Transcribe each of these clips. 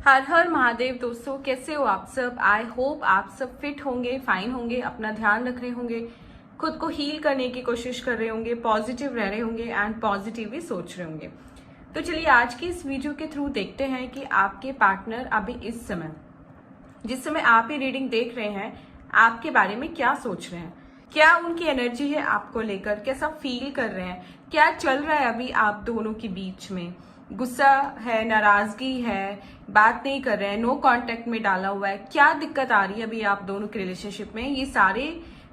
हर हर महादेव दोस्तों, कैसे हो आप सब। आई होप आप सब फिट होंगे, फाइन होंगे, अपना ध्यान रख रहे होंगे, खुद को हील करने की कोशिश कर रहे होंगे, पॉजिटिव रह रहे होंगे एंड पॉजिटिव ही सोच रहे होंगे। तो चलिए आज की इस वीडियो के थ्रू देखते हैं कि आपके पार्टनर अभी इस समय, जिस समय आप ये रीडिंग देख रहे हैं, आपके बारे में क्या सोच रहे हैं, क्या उनकी एनर्जी है आपको लेकर, कैसा फील कर रहे हैं, क्या चल रहा है अभी आप दोनों के बीच में। गुस्सा है, नाराजगी है, बात नहीं कर रहे हैं, नो कांटेक्ट में डाला हुआ है, क्या दिक्कत आ रही है अभी आप दोनों के रिलेशनशिप में। ये सारे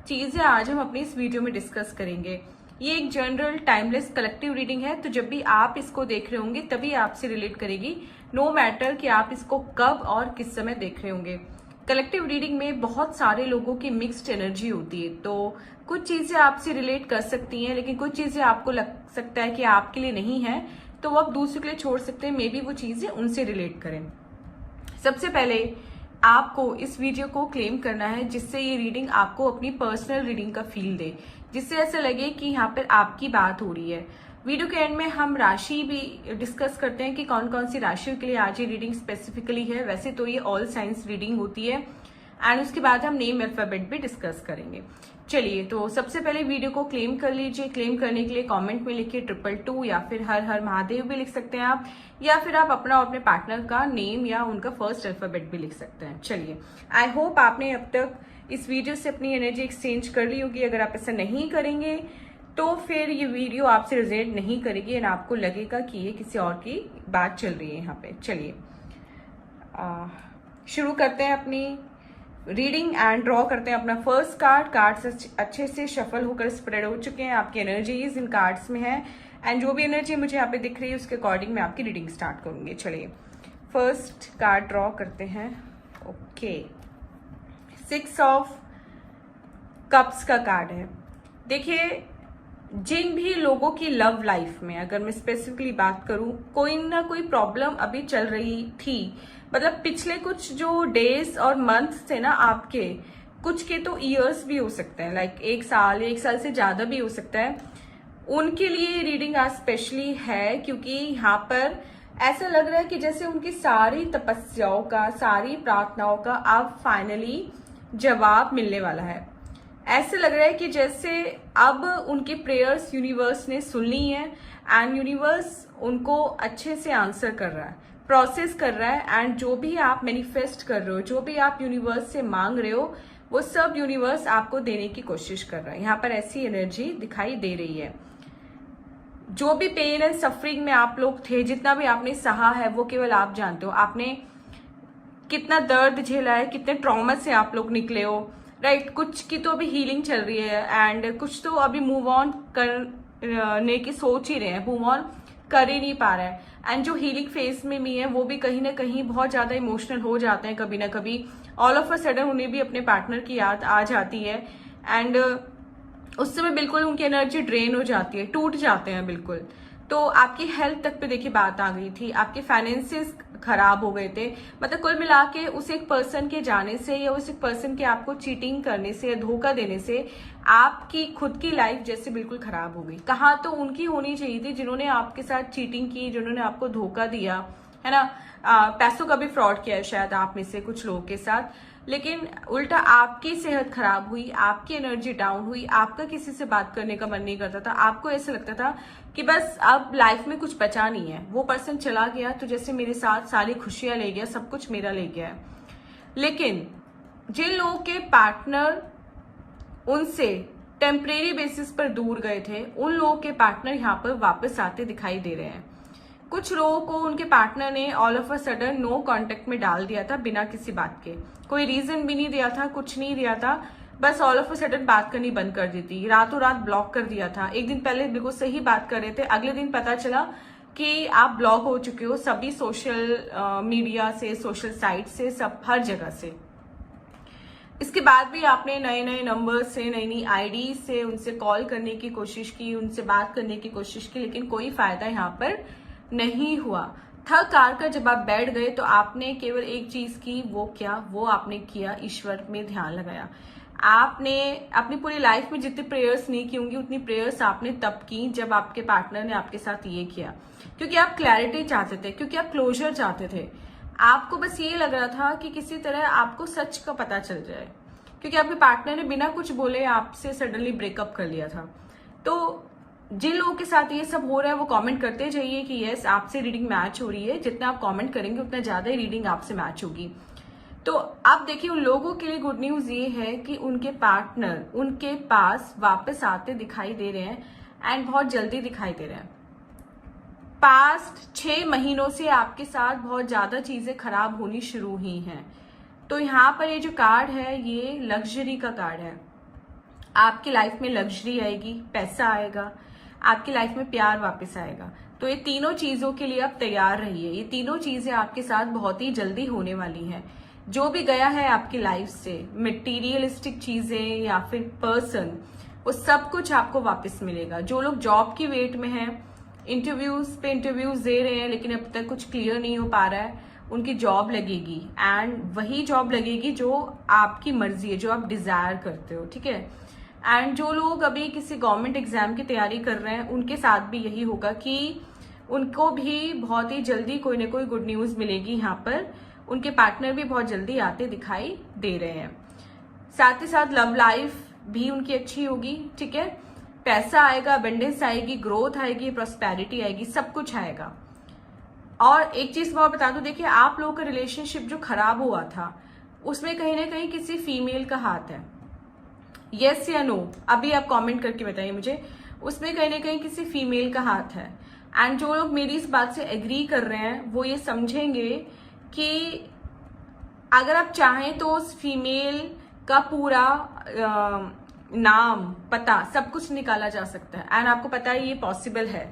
चीजें आज हम अपनी इस वीडियो में डिस्कस करेंगे। ये एक जनरल टाइमलेस कलेक्टिव रीडिंग है, तो जब भी आप इसको देख रहे होंगे तभी आपसे रिलेट करेगी, नो मैटर कि आप इसको कब और किस समय देख रहे होंगे। कलेक्टिव रीडिंग में बहुत सारे लोगों की मिक्स्ड एनर्जी होती है, तो कुछ चीजें आपसे रिलेट कर सकती हैं, लेकिन कुछ चीजें आपको लग सकता है कि आपके लिए नहीं है, तो वो आप दूसरे के लिए छोड़ सकते हैं। मे बी वो चीजें उनसे रिलेट करें। सबसे पहले आपको इस वीडियो को क्लेम करना है, जिससे ये रीडिंग आपको अपनी पर्सनल रीडिंग का फील दे, जिससे ऐसा लगे कि यहाँ पर आपकी बात हो रही है। वीडियो के एंड में हम राशि भी डिस्कस करते हैं कि कौन कौन सी राशियों के लिए आज ये रीडिंग स्पेसिफिकली है। वैसे तो ये ऑल साइंस रीडिंग होती है, एंड उसके बाद हम नेम अल्फाबेट भी डिस्कस करेंगे। चलिए, तो सबसे पहले वीडियो को क्लेम कर लीजिए। क्लेम करने के लिए कमेंट में लिखिए 222 या फिर हर हर महादेव भी लिख सकते हैं आप, या फिर आप अपना और अपने पार्टनर का नेम या उनका फर्स्ट अल्फाबेट भी लिख सकते हैं। चलिए, आई होप आपने अब तक इस वीडियो से अपनी एनर्जी एक्सचेंज कर ली होगी। अगर आप ऐसा नहीं करेंगे तो फिर ये वीडियो आपसे रिजल्ट नहीं करेगी एंड आपको लगेगा कि ये किसी और की बात चल रही है यहाँ पे। चलिए शुरू करते हैं अपनी रीडिंग एंड ड्रॉ करते हैं अपना फर्स्ट कार्ड। कार्ड्स अच्छे से शफल होकर स्प्रेड हो चुके हैं, आपकी एनर्जीज इन कार्ड्स में है, एंड जो भी एनर्जी मुझे यहाँ पे दिख रही है उसके अकॉर्डिंग मैं आपकी रीडिंग स्टार्ट करूंगी। चलिए फर्स्ट कार्ड ड्रॉ करते हैं। ओके, 6 ऑफ कप्स का कार्ड है। देखिए, जिन भी लोगों की लव लाइफ में, अगर मैं स्पेसिफिकली बात करूं, कोई ना कोई प्रॉब्लम अभी चल रही थी, मतलब पिछले कुछ जो डेज और मंथ्स थे ना आपके, कुछ के तो ईयर्स भी हो सकते हैं, लाइक 1 साल से ज्यादा भी हो सकता है, उनके लिए रीडिंग आज स्पेशली है। क्योंकि यहाँ पर ऐसा लग रहा है कि जैसे उनकी सारी तपस्याओं का, सारी प्रार्थनाओं का अब फाइनली जवाब मिलने वाला है। ऐसे लग रहा है कि जैसे अब उनके प्रेयर्स यूनिवर्स ने सुन ली हैं, एंड यूनिवर्स उनको अच्छे से आंसर कर रहा है, प्रोसेस कर रहा है, एंड जो भी आप मैनिफेस्ट कर रहे हो, जो भी आप यूनिवर्स से मांग रहे हो, वो सब यूनिवर्स आपको देने की कोशिश कर रहा है। यहाँ पर ऐसी एनर्जी दिखाई दे रही है। जो भी पेन एंड सफरिंग में आप लोग थे, जितना भी आपने सहा है, वो केवल आप जानते हो। आपने कितना दर्द झेला है, कितने ट्रॉमा से आप लोग निकले हो, राइट। कुछ की तो अभी हीलिंग चल रही है, एंड कुछ तो अभी मूव ऑन करने की सोच ही रहे हैं, मूव ऑन कर ही नहीं पा रहे हैं, एंड जो हीलिंग फेज में भी है वो भी कहीं ना कहीं बहुत ज्यादा इमोशनल हो जाते हैं कभी ना कभी। ऑल ऑफ अ सडन उन्हें भी अपने पार्टनर की याद आ जाती है, एंड उस समय बिल्कुल उनकी एनर्जी ड्रेन हो जाती है, टूट जाते हैं बिल्कुल। तो आपकी हेल्थ तक पे देखिए बात आ गई थी, आपके फाइनेंसेस खराब हो गए थे। मतलब कुल मिला के उस एक पर्सन के जाने से, या उस एक पर्सन के आपको चीटिंग करने से या धोखा देने से आपकी खुद की लाइफ जैसे बिल्कुल खराब हो गई। कहाँ तो उनकी होनी चाहिए थी जिन्होंने आपके साथ चीटिंग की, जिन्होंने आपको धोखा दिया, है ना। पैसों का भी फ्रॉड किया है शायद आप में से कुछ लोगों के साथ, लेकिन उल्टा आपकी सेहत खराब हुई, आपकी एनर्जी डाउन हुई, आपका किसी से बात करने का मन नहीं करता था, आपको ऐसा लगता था कि बस अब लाइफ में कुछ बचा नहीं है, वो पर्सन चला गया तो जैसे मेरे साथ सारी खुशियां ले गया, सब कुछ मेरा ले गया है। लेकिन जिन लोगों के पार्टनर उनसे टेम्परेरी बेसिस पर दूर गए थे, उन लोगों के पार्टनर यहाँ पर वापस आते दिखाई दे रहे हैं। कुछ लोगों को उनके पार्टनर ने all of a sudden no contact में डाल दिया था, बिना किसी बात के, कोई रीजन भी नहीं दिया था, कुछ नहीं दिया था, बस ऑल ऑफ अ सडन बात करनी बंद कर दी थी, रातों रात ब्लॉक कर दिया था। एक दिन पहले बिल्कुल सही बात कर रहे थे, अगले दिन पता चला कि आप ब्लॉक हो चुके हो सभी सोशल मीडिया से, सोशल साइट से, सब हर जगह से। इसके बाद भी आपने नए नए नंबर से, नई नई आईडी से उनसे कॉल करने की कोशिश की, उनसे बात करने की कोशिश की, लेकिन कोई फायदा यहाँ पर नहीं हुआ। थक हार कर जब आप बैठ गए तो आपने केवल एक चीज की, वो क्या, वो आपने किया, ईश्वर में ध्यान लगाया। आपने अपनी पूरी लाइफ में जितनी प्रेयर्स नहीं की होंगी, उतनी प्रेयर्स आपने तब की जब आपके पार्टनर ने आपके साथ ये किया, क्योंकि आप क्लैरिटी चाहते थे, क्योंकि आप क्लोजर चाहते थे। आपको बस ये लग रहा था कि किसी तरह आपको सच का पता चल जाए, क्योंकि आपके पार्टनर ने बिना कुछ बोले आपसे सडनली ब्रेकअप कर लिया था। तो जिन लोगों के साथ ये सब हो रहा है वो कमेंट करते जाइए कि यस आपसे रीडिंग मैच हो रही है। जितना आप कमेंट करेंगे उतना ज्यादा ही रीडिंग आपसे मैच होगी। तो अब देखिए, उन लोगों के लिए गुड न्यूज ये है कि उनके पार्टनर उनके पास वापस आते दिखाई दे रहे हैं, एंड बहुत जल्दी दिखाई दे रहे हैं। पास्ट 6 महीनों से आपके साथ बहुत ज्यादा चीजें खराब होनी शुरू हुई हैं। तो यहाँ पर ये जो कार्ड है ये लग्जरी का कार्ड है। आपकी लाइफ में लग्जरी आएगी, पैसा आएगा, आपकी लाइफ में प्यार वापस आएगा। तो ये तीनों चीजों के लिए आप तैयार रहिए। ये तीनों चीजें आपके साथ बहुत ही जल्दी होने वाली हैं। जो भी गया है आपकी लाइफ से, मटेरियलिस्टिक चीजें या फिर पर्सन, वो सब कुछ आपको वापस मिलेगा। जो लोग जॉब की वेट में हैं, इंटरव्यूज पे इंटरव्यूज दे रहे हैं लेकिन अब तक कुछ क्लियर नहीं हो पा रहा है, उनकी जॉब लगेगी, एंड वही जॉब लगेगी जो आपकी मर्जी है, जो आप डिजायर करते हो, ठीक है। एंड जो लोग अभी किसी गवर्नमेंट एग्जाम की तैयारी कर रहे हैं उनके साथ भी यही होगा कि उनको भी बहुत ही जल्दी कोई ना कोई गुड न्यूज मिलेगी। यहाँ पर उनके पार्टनर भी बहुत जल्दी आते दिखाई दे रहे हैं। साथ ही साथ लव लाइफ भी उनकी अच्छी होगी, ठीक है। पैसा आएगा, अबंडेंस आएगी, ग्रोथ आएगी, प्रॉस्पेरिटी आएगी, सब कुछ आएगा। और एक चीज मैं और बता दूं, देखिए आप लोगों का रिलेशनशिप जो खराब हुआ था उसमें कहीं ना कहीं किसी फीमेल का हाथ है। यस या नो, अभी आप कमेंट करके बताइए मुझे। उसमें कहीं ना कहीं किसी फीमेल का हाथ है। एंड जो लोग मेरी इस बात से एग्री कर रहे हैं वो ये समझेंगे कि अगर आप चाहें तो उस फीमेल का पूरा नाम, पता, सब कुछ निकाला जा सकता है। एंड आपको पता है ये पॉसिबल है।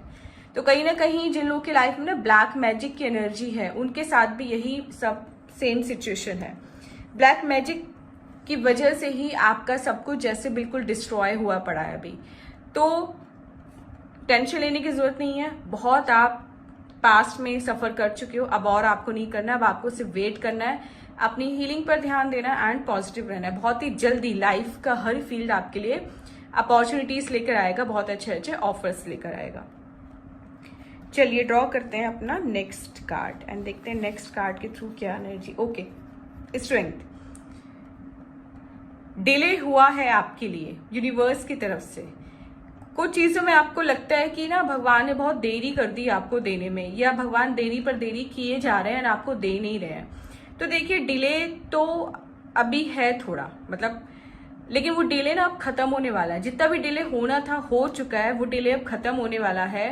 तो कहीं ना कहीं जिन लोगों की लाइफ में ना ब्लैक मैजिक की एनर्जी है उनके साथ भी यही सब सेम सिचुएशन है। ब्लैक मैजिक की वजह से ही आपका सब कुछ जैसे बिल्कुल डिस्ट्रॉय हुआ पड़ा है अभी। तो टेंशन लेने की जरूरत नहीं है। बहुत आप पास्ट में सफर कर चुके हो, अब और आपको नहीं करना। अब आपको सिर्फ वेट करना है, अपनी हीलिंग पर ध्यान देना है एंड पॉजिटिव रहना है। बहुत ही जल्दी लाइफ का हर फील्ड आपके लिए अपॉर्चुनिटीज लेकर आएगा, बहुत अच्छे अच्छे ऑफर्स लेकर आएगा। चलिए ड्रॉ करते हैं अपना नेक्स्ट कार्ड एंड देखते हैं नेक्स्ट कार्ड के थ्रू क्या एनर्जी। Okay, strength. डिले हुआ है आपके लिए यूनिवर्स की तरफ से। कुछ चीजों में आपको लगता है कि ना भगवान ने बहुत देरी कर दी आपको देने में, या भगवान देरी पर देरी किए जा रहे हैं और आपको दे नहीं रहे हैं। तो देखिए डिले तो अभी है थोड़ा, मतलब, लेकिन वो डिले ना अब खत्म होने वाला है। जितना भी डिले होना था हो चुका है, वो डिले अब खत्म होने वाला है।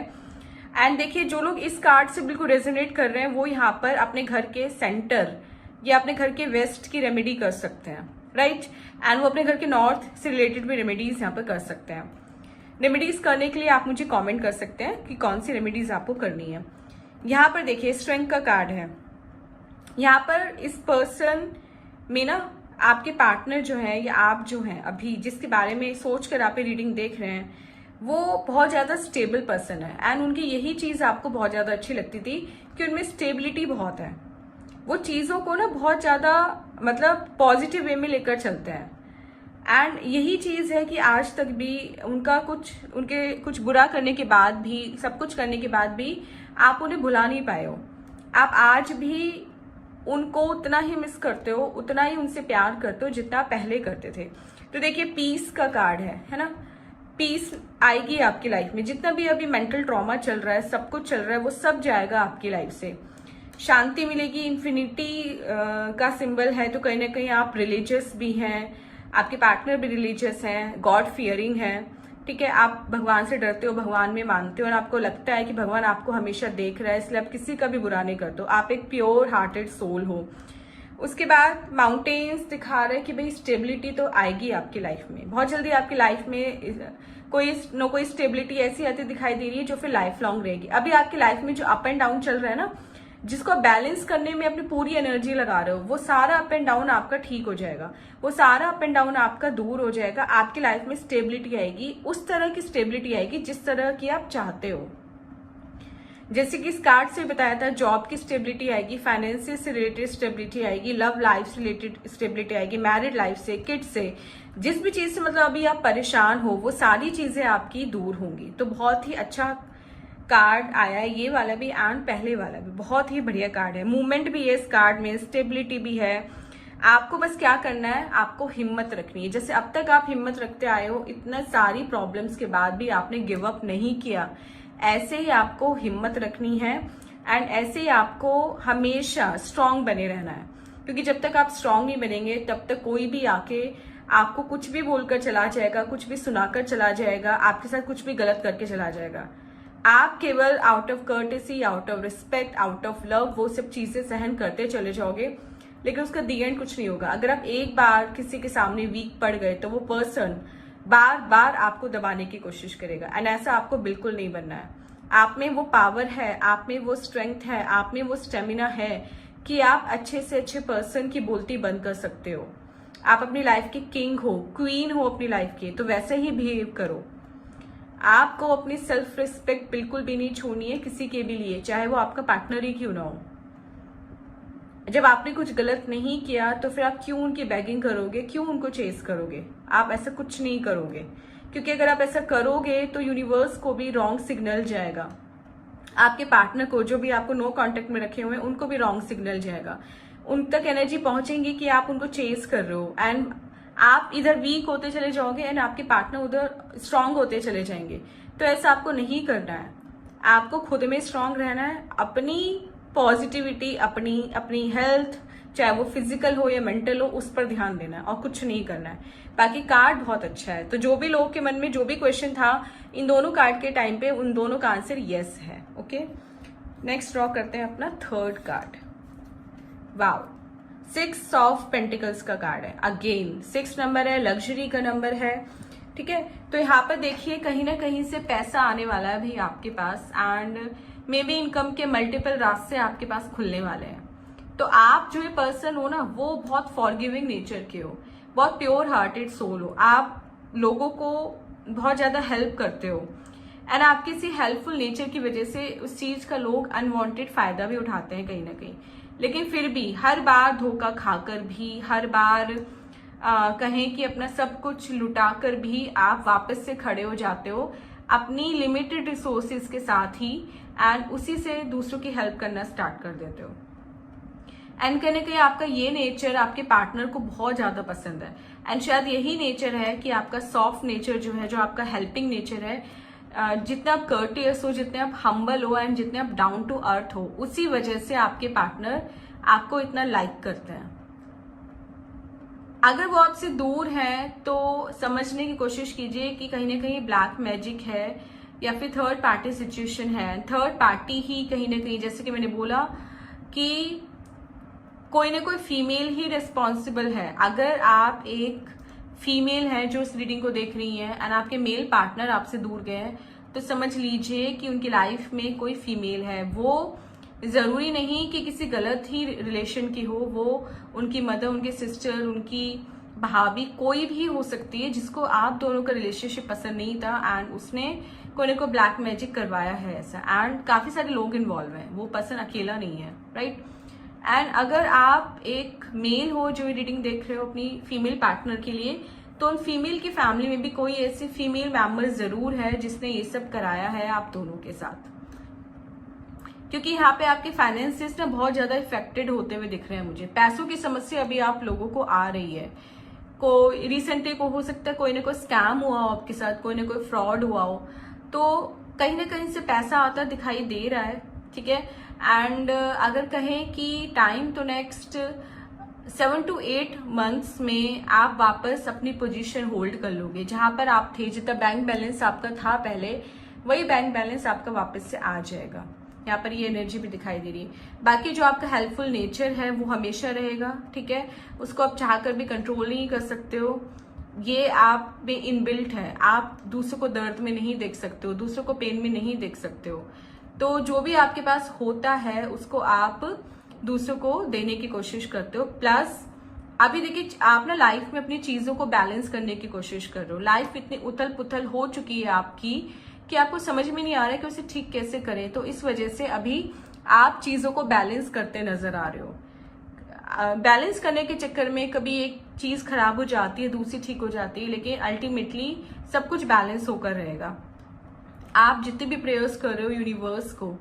एंड देखिए जो लोग इस कार्ड से बिल्कुल रेजोनेट कर रहे हैं वो यहाँ पर अपने घर के सेंटर या अपने घर के वेस्ट की रेमेडी कर सकते हैं, राइट। एंड वो अपने घर के नॉर्थ से रिलेटेड भी रेमेडीज यहाँ पर कर सकते हैं। रेमेडीज करने के लिए आप मुझे कमेंट कर सकते हैं कि कौन सी रेमेडीज आपको करनी है। यहाँ पर देखिए स्ट्रेंथ का कार्ड है। यहाँ पर इस पर्सन में ना आपके पार्टनर जो है या आप जो हैं अभी जिसके बारे में सोच कर आप रीडिंग देख रहे हैं वो बहुत ज्यादा स्टेबल पर्सन है। एंड उनकी यही चीज आपको बहुत ज्यादा अच्छी लगती थी कि उनमें स्टेबिलिटी बहुत है। वो चीजों को ना बहुत ज्यादा मतलब पॉजिटिव वे में लेकर चलते हैं। एंड यही चीज है कि आज तक भी उनके कुछ बुरा करने के बाद भी, सब कुछ करने के बाद भी आप उन्हें भुला नहीं पाए हो। आप आज भी उनको उतना ही मिस करते हो, उतना ही उनसे प्यार करते हो जितना पहले करते थे। तो देखिए पीस का कार्ड है ना। पीस आएगी आपकी लाइफ में। जितना भी अभी मेंटल ट्रॉमा चल रहा है, सब कुछ चल रहा है, वो सब जाएगा आपकी लाइफ से। शांति मिलेगी। इन्फिनिटी का सिंबल है, तो कहीं ना कहीं आप रिलीजियस भी हैं, आपके पार्टनर भी रिलीजियस हैं, गॉड फियरिंग है, ठीक है। आप भगवान से डरते हो, भगवान में मानते हो और आपको लगता है कि भगवान आपको हमेशा देख रहा है, इसलिए आप किसी का भी बुरा नहीं करते हो। आप एक प्योर हार्टेड सोल हो। उसके बाद माउंटेन्स दिखा रहे हैं कि भाई स्टेबिलिटी तो आएगी आपकी लाइफ में बहुत जल्दी। आपकी लाइफ में कोई स्टेबिलिटी ऐसी आती दिखाई दे रही है जो फिर लाइफ लॉन्ग रहेगी। अभी आपकी लाइफ में जो अप एंड डाउन चल रहा है ना, जिसको बैलेंस करने में अपनी पूरी एनर्जी लगा रहे हो, वो सारा अप एंड डाउन आपका ठीक हो जाएगा, वो सारा अप एंड डाउन आपका दूर हो जाएगा। आपकी लाइफ में स्टेबिलिटी आएगी, उस तरह की स्टेबिलिटी आएगी जिस तरह की आप चाहते हो। जैसे कि इस कार्ड से बताया था, जॉब की स्टेबिलिटी आएगी, फाइनेंसिस से रिलेटेड स्टेबिलिटी आएगी, लव लाइफ से रिलेटेड स्टेबिलिटी आएगी, मैरिड लाइफ से, किड्स से, जिस भी चीज से मतलब अभी आप परेशान हो वो सारी चीजें आपकी दूर होंगी। तो बहुत ही अच्छा कार्ड आया है, ये वाला भी एंड पहले वाला भी बहुत ही बढ़िया कार्ड है। मूवमेंट भी है इस कार्ड में, स्टेबिलिटी भी है। आपको बस क्या करना है, आपको हिम्मत रखनी है। जैसे अब तक आप हिम्मत रखते आए हो, इतना सारी प्रॉब्लम्स के बाद भी आपने गिव अप नहीं किया, ऐसे ही आपको हिम्मत रखनी है एंड ऐसे ही आपको हमेशा स्ट्रांग बने रहना है। क्योंकि जब तक आप स्ट्रांग नहीं बनेंगे तब तक कोई भी आके आपको कुछ भी बोलकर चला जाएगा, कुछ भी सुनाकर चला जाएगा, आपके साथ कुछ भी गलत करके चला जाएगा। आप केवल out of courtesy, out of respect, out of love वो सब चीजें सहन करते चले जाओगे, लेकिन उसका दी एंड कुछ नहीं होगा। अगर आप एक बार किसी के सामने वीक पड़ गए तो वो पर्सन बार बार आपको दबाने की कोशिश करेगा एंड ऐसा आपको बिल्कुल नहीं बनना है। आप में वो पावर है, आप में वो स्ट्रेंथ है, आप में वो स्टेमिना है कि आप अच्छे से अच्छे पर्सन की बोलती बंद कर सकते हो। आप अपनी लाइफ के किंग हो, क्वीन हो अपनी लाइफ के, तो वैसे ही बिहेव करो। आपको अपनी सेल्फ रिस्पेक्ट बिल्कुल भी नहीं छोड़नी है किसी के भी लिए, चाहे वो आपका पार्टनर ही क्यों ना हो। जब आपने कुछ गलत नहीं किया तो फिर आप क्यों उनकी बैगिंग करोगे, क्यों उनको चेस करोगे? आप ऐसा कुछ नहीं करोगे, क्योंकि अगर आप ऐसा करोगे तो यूनिवर्स को भी रॉन्ग सिग्नल जाएगा, आपके पार्टनर को जो भी आपको नो कांटेक्ट में रखे हुए हैं उनको भी रॉन्ग सिग्नल जाएगा। उन तक एनर्जी पहुंचेंगी कि आप उनको चेस कर रहे हो एंड आप इधर वीक होते चले जाओगे एंड आपके पार्टनर उधर स्ट्रांग होते चले जाएंगे। तो ऐसा आपको नहीं करना है। आपको खुद में स्ट्रांग रहना है, अपनी पॉजिटिविटी, अपनी हेल्थ, चाहे वो फिजिकल हो या मेंटल हो, उस पर ध्यान देना है और कुछ नहीं करना है। बाकी कार्ड बहुत अच्छा है। तो जो भी लोगों के मन में जो भी क्वेश्चन था इन दोनों कार्ड के टाइम पे, उन दोनों का आंसर यस है। ओके, नेक्स्ट ड्रॉ करते हैं अपना third card. Wow, 6 of pentacles का कार्ड है। अगेन 6 नंबर है, लग्जरी का नंबर है, ठीक है। तो यहाँ पर देखिए कहीं ना कहीं से पैसा आने वाला है भी आपके पास एंड मे बी इनकम के मल्टीपल रास्ते आपके पास खुलने वाले हैं। तो आप जो ये पर्सन हो ना, वो बहुत फॉरगिविंग नेचर के हो, बहुत प्योर हार्टेड सोल हो, आप लोगों को बहुत ज्यादा हेल्प करते हो एंड आपकी इसी हेल्पफुल नेचर की वजह से उस चीज का लोग अनवांटेड फायदा भी उठाते हैं कहीं ना कहीं। लेकिन फिर भी हर बार धोखा खाकर भी, हर बार कहें कि अपना सब कुछ लुटाकर भी आप वापस से खड़े हो जाते हो अपनी लिमिटेड रिसोर्सेज के साथ ही एंड उसी से दूसरों की हेल्प करना स्टार्ट कर देते हो। एंड कहीं ना कहीं आपका ये नेचर आपके पार्टनर को बहुत ज्यादा पसंद है एंड शायद यही नेचर है कि आपका सॉफ्ट नेचर जो है, जो आपका हेल्पिंग नेचर है, जितने आप कर्टियस हो, जितने आप हम्बल हो एंड जितने आप डाउन टू अर्थ हो, उसी वजह से आपके पार्टनर आपको इतना लाइक करते हैं। अगर वो आपसे दूर है तो समझने की कोशिश कीजिए कि कहीं ना कहीं ब्लैक मैजिक है या फिर थर्ड पार्टी सिचुएशन है। थर्ड पार्टी ही कहीं ना कहीं, जैसे कि मैंने बोला कि कोई ना कोई फीमेल ही रिस्पॉन्सिबल है। अगर आप एक फीमेल है जो इस रीडिंग को देख रही है एंड आपके मेल पार्टनर आपसे दूर गए हैं, तो समझ लीजिए कि उनकी लाइफ में कोई फीमेल है। वो जरूरी नहीं कि किसी गलत ही रिलेशन की हो, वो उनकी मदर, उनके सिस्टर, उनकी भाभी, कोई भी हो सकती है जिसको आप दोनों का रिलेशनशिप पसंद नहीं था एंड उसने कोई ना कोई ब्लैक मैजिक करवाया है ऐसा। एंड काफी सारे लोग इन्वॉल्व हैं, वो पर्सन अकेला नहीं है, राइट। एंड अगर आप एक मेल हो जो ये रीडिंग देख रहे हो अपनी फीमेल पार्टनर के लिए, तो उन फीमेल की फैमिली में भी कोई ऐसी फीमेल मेंबर जरूर है जिसने ये सब कराया है आप दोनों के साथ। क्योंकि यहाँ पे आपके फाइनेंसेस ना बहुत ज्यादा इफेक्टेड होते हुए दिख रहे हैं मुझे। पैसों की समस्या अभी आप लोगों को आ रही है। कोई रिसेंटली को हो सकता है कोई ना कोई स्कैम हुआ हो आपके साथ, कोई ना कोई फ्रॉड हुआ हो, तो कहीं ना कहीं से पैसा आता दिखाई दे रहा है, ठीक है। एंड अगर कहें कि टाइम तो नेक्स्ट 7 to 8 मंथ्स में आप वापस अपनी पोजीशन होल्ड कर लोगे। जहां पर आप थे, जितना बैंक बैलेंस आपका था पहले, वही बैंक बैलेंस आपका वापस से आ जाएगा। यहाँ पर ये एनर्जी भी दिखाई दे रही है। बाकी जो आपका हेल्पफुल नेचर है वो हमेशा रहेगा, ठीक है। उसको आप चाहकर भी कंट्रोल नहीं कर सकते हो, ये आप में इनबिल्ट है। आप दूसरों को दर्द में नहीं देख सकते हो, दूसरों को पेन में नहीं देख सकते हो। तो जो भी आपके पास होता है उसको आप दूसरों को देने की कोशिश करते हो। प्लस अभी देखिए आप ना लाइफ में अपनी चीजों को बैलेंस करने की कोशिश कर रहे हो। लाइफ इतनी उथल पुथल हो चुकी है आपकी कि आपको समझ में नहीं आ रहा है कि उसे ठीक कैसे करें। तो इस वजह से अभी आप चीजों को बैलेंस करते नजर आ रहे हो। बैलेंस करने के चक्कर में कभी एक चीज खराब हो जाती है, दूसरी ठीक हो जाती है, लेकिन अल्टीमेटली सब कुछ बैलेंस होकर रहेगा। आप जितने भी प्रेयर्स कर रहे हो यूनिवर्स को,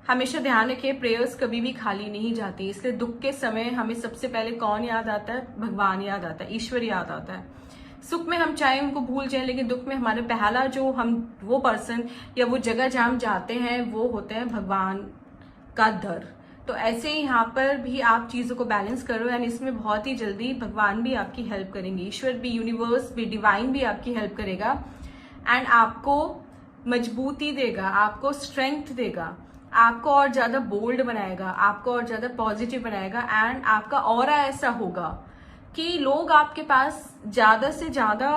हमेशा ध्यान रखिए प्रेयर्स कभी भी खाली नहीं जाती। इसलिए दुख के समय हमें सबसे पहले कौन याद आता है? भगवान याद आता है, ईश्वर याद आता है। सुख में हम चाहे उनको भूल जाएं, लेकिन दुख में हमारे पहला जो हम वो पर्सन या वो जगह जहाँ हम जाते हैं वो होते हैं भगवान का दर। तो ऐसे ही यहाँ पर भी आप चीजों को बैलेंस करो एंड इसमें बहुत ही जल्दी भगवान भी आपकी हेल्प करेंगे, ईश्वर भी, यूनिवर्स भी, डिवाइन भी आपकी हेल्प करेगा एंड आपको मजबूती देगा, आपको स्ट्रेंथ देगा, आपको और ज्यादा बोल्ड बनाएगा, आपको और ज्यादा पॉजिटिव बनाएगा एंड आपका ऑरा ऐसा होगा कि लोग आपके पास ज्यादा से ज्यादा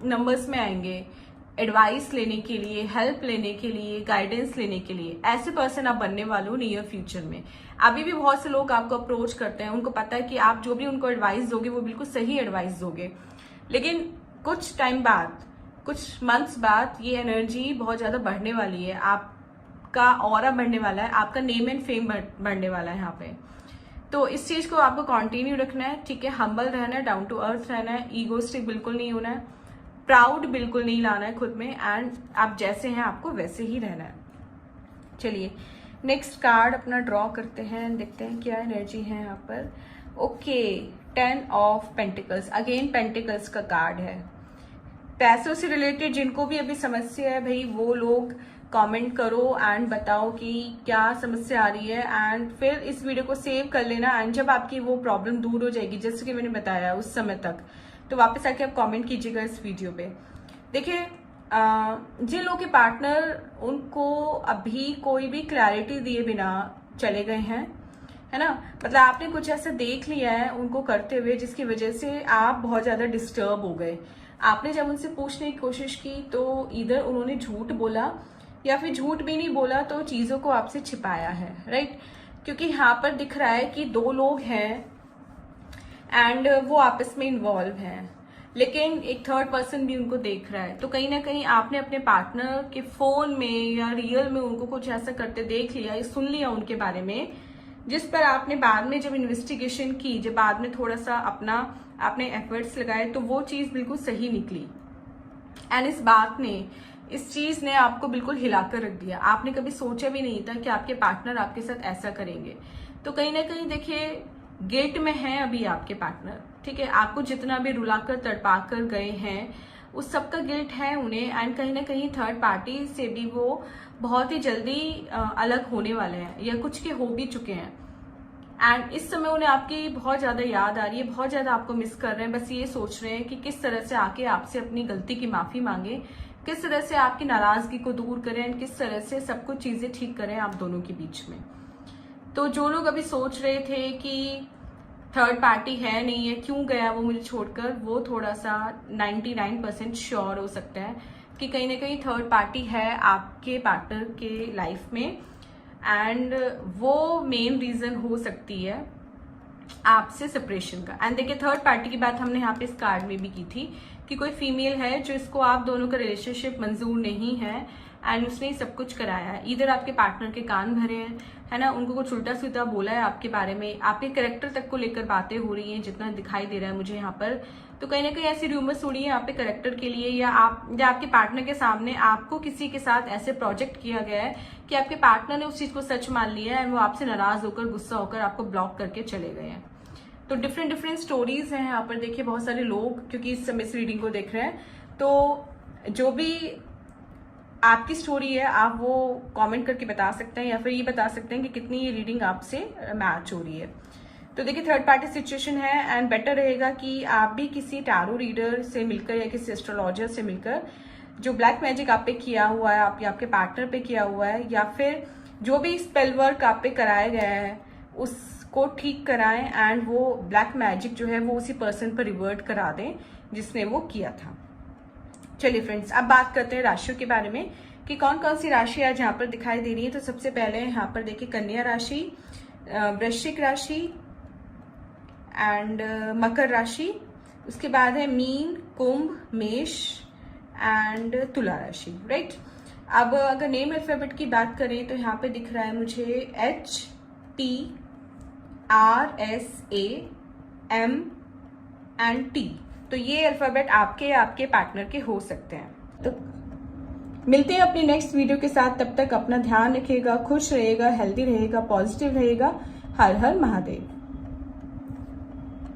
नंबर्स में आएंगे एडवाइस लेने के लिए, हेल्प लेने के लिए, गाइडेंस लेने के लिए। ऐसे पर्सन आप बनने वाले हो नियर फ्यूचर में। अभी भी बहुत से लोग आपको अप्रोच करते हैं, उनको पता है कि आप जो भी उनको एडवाइस दोगे वो बिल्कुल सही एडवाइस दोगे, लेकिन कुछ टाइम बाद, कुछ मंथ्स बाद ये एनर्जी बहुत ज्यादा बढ़ने वाली है, आपका ऑरा बढ़ने वाला है, आपका नेम एंड फेम बढ़ने वाला है यहाँ पे। तो इस चीज को आपको कंटिन्यू रखना है, ठीक है? हम्बल रहना है, डाउन टू अर्थ रहना है, ईगोस्टिक बिल्कुल नहीं होना है, प्राउड बिल्कुल नहीं लाना है खुद में एंड आप जैसे हैं आपको वैसे ही रहना है। चलिए नेक्स्ट कार्ड अपना ड्रॉ करते हैं, देखते हैं क्या एनर्जी है यहाँ पर। Okay, 10 of pentacles, again pentacles का कार्ड है। पैसों से रिलेटेड जिनको भी अभी समस्या है भाई, वो लोग कमेंट करो एंड बताओ कि क्या समस्या आ रही है एंड फिर इस वीडियो को सेव कर लेना एंड जब आपकी वो प्रॉब्लम दूर हो जाएगी, जैसे कि मैंने बताया उस समय तक, तो वापस आके आप कमेंट कीजिएगा इस वीडियो पे। देखिए जिन लोगों के पार्टनर उनको अभी कोई भी क्लैरिटी दिए बिना चले गए हैं, है ना, मतलब आपने कुछ ऐसा देख लिया है उनको करते हुए जिसकी वजह से आप बहुत ज्यादा डिस्टर्ब हो गए। आपने जब उनसे पूछने की कोशिश की तो इधर उन्होंने झूठ बोला या फिर झूठ भी नहीं बोला तो चीजों को आपसे छिपाया है, राइट? क्योंकि यहाँ पर दिख रहा है कि 2 लोग हैं एंड वो आपस में इन्वॉल्व हैं, लेकिन एक थर्ड पर्सन भी उनको देख रहा है। तो कहीं ना कहीं आपने अपने पार्टनर के फोन में या रियल में उनको कुछ ऐसा करते देख लिया या सुन लिया उनके बारे में, जिस पर आपने बाद में जब इन्वेस्टिगेशन की, जब बाद में थोड़ा सा आपने एफर्ट्स लगाए तो वो चीज बिल्कुल सही निकली एंड इस चीज ने आपको बिल्कुल हिलाकर रख दिया। आपने कभी सोचा भी नहीं था कि आपके पार्टनर आपके साथ ऐसा करेंगे। तो कहीं ना कहीं देखिए गिल्ट में है अभी आपके पार्टनर, ठीक है? आपको जितना भी रुलाकर तड़पाकर गए हैं उस सब का गिल्ट है उन्हें एंड कहीं ना कहीं थर्ड पार्टी से भी वो बहुत ही जल्दी अलग होने वाले हैं या कुछ के हो भी चुके हैं एंड इस समय उन्हें आपकी बहुत ज्यादा याद आ रही है, बहुत ज्यादा आपको मिस कर रहे हैं। बस ये सोच रहे हैं कि किस तरह से आके आपसे अपनी गलती की माफी मांगे, किस तरह से आपकी नाराजगी को दूर करें एंड किस तरह से सब कुछ चीजें ठीक करें आप दोनों के बीच में। तो जो लोग अभी सोच रहे थे कि थर्ड पार्टी है नहीं है, क्यों गया वो मुझे छोड़कर, वो थोड़ा सा 99% श्योर हो सकता है कि कहीं ना कहीं थर्ड पार्टी है आपके पार्टनर के लाइफ में एंड वो मेन रीजन हो सकती है आपसे सेपरेशन का। एंड देखिए थर्ड पार्टी की बात हमने यहाँ पे इस कार्ड में भी की थी कि कोई फीमेल है जो इसको आप दोनों का रिलेशनशिप मंजूर नहीं है एंड उसने सब कुछ कराया है। इधर आपके पार्टनर के कान भरे हैं, है ना, उनको कुछ उल्टा सीधा बोला है आपके बारे में, आपके कैरेक्टर तक को लेकर बातें हो रही हैं जितना दिखाई दे रहा है मुझे यहाँ पर। तो कहीं ना कहीं ऐसी रूमर्स हो रही है आपके कैरेक्टर के लिए या आपके पार्टनर के सामने आपको किसी के साथ ऐसे प्रोजेक्ट किया गया है कि आपके पार्टनर ने उस चीज को सच मान लिया है एंड वो आपसे नाराज होकर, गुस्सा होकर आपको ब्लॉक करके चले गए हैं। तो डिफरेंट स्टोरीज हैं यहाँ पर। देखिए बहुत सारे लोग क्योंकि इस समय इस रीडिंग को देख रहे हैं, तो जो भी आपकी स्टोरी है आप वो कमेंट करके बता सकते हैं या फिर ये बता सकते हैं कि कितनी ये रीडिंग आपसे मैच हो रही है। तो देखिए थर्ड पार्टी सिचुएशन है एंड बेटर रहेगा कि आप भी किसी टैरो रीडर से मिलकर या किसी एस्ट्रोलॉजर से मिलकर जो ब्लैक मैजिक आप पे किया हुआ है, आपके पार्टनर पे किया हुआ है, या फिर जो भी स्पेल वर्क आप पे कराया गया है उसको ठीक कराएं एंड वो ब्लैक मैजिक जो है वो उसी पर्सन पर रिवर्ट करा दें जिसने वो किया था। चलिए फ्रेंड्स, अब बात करते हैं राशियों के बारे में कि कौन कौन सी राशि आज यहाँ पर दिखाई दे रही है। तो सबसे पहले यहाँ पर देखिए कन्या राशि, वृश्चिक राशि एंड मकर राशि, उसके बाद है मीन, कुंभ, मेष एंड तुला राशि, राइट। अब अगर नेम अल्फाबेट की बात करें तो यहाँ पे दिख रहा है मुझे HTRSAM एंड T। तो ये अल्फाबेट आपके पार्टनर के हो सकते हैं। तो मिलते हैं अपनी नेक्स्ट वीडियो के साथ। तब तक अपना ध्यान रखिएगा, खुश रहेगा, हेल्दी रहेगा, पॉजिटिव रहेगा। हर हर महादेव।